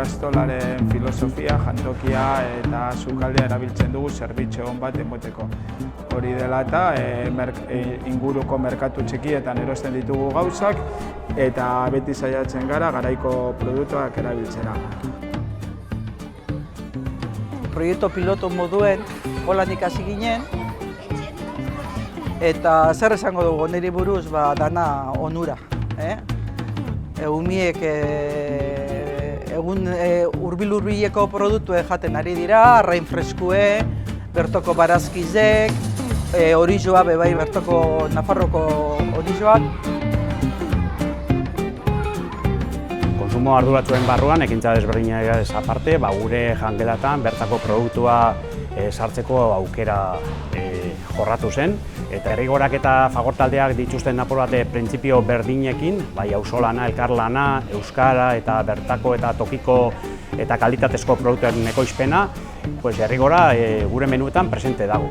Ikastolaren filosofia, jantokia eta sukaldea erabiltzen dugu zerbitzu on bat emoteko. Hori dela eta inguruko merkatu txikietan erosten ditugu gauzak eta beti saiatzen gara garaiko produktuak erabiltzera. Proiektu piloto moduen holan ikasi ginen, eta zer esango dugu niri buruz dana onura. Umiek egun hurbil-hurbileko produktu jaten ari dira, arrain freskue, bertoko barazkizek, orizoa bebai bertoko Nafarroko orizoak. Konsumo arduratsuen barruan, ekintza desberdinak aparte, gure jangelatan bertako produktua sartzeko aukera jorratu zen. Eta Herrigorak eta Fagor taldeak dituzten apur bat printzipio berdinekin, bai auzolana, elkarlana, euskara eta bertako eta tokiko eta kalitatezko produktuen ekoizpena, Herrigora gure menuetan presente dago.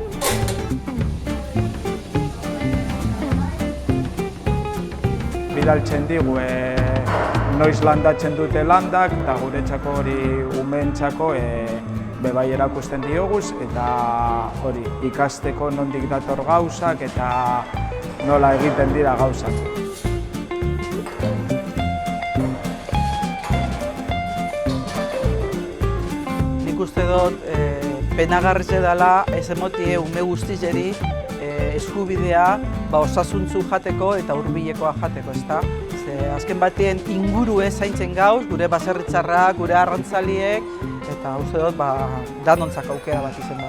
Bidaltzen digu noiz landatzen dute landak eta guretzako hori umeentzako bebai erakusten dioguz eta hori ikasteko nondik dator gauzak eta nola egiten dira gauzak. Nik uste dut penagarritze dela ez emotie ume guztizeri eskubidea osasuntzu jateko eta hurbilekoa jateko, ezta? Azken batean ingurue zaintzen gauz, gure baserritzarrak, gure arrantzaliek, eta uste dut danontzak aukera bat izan da.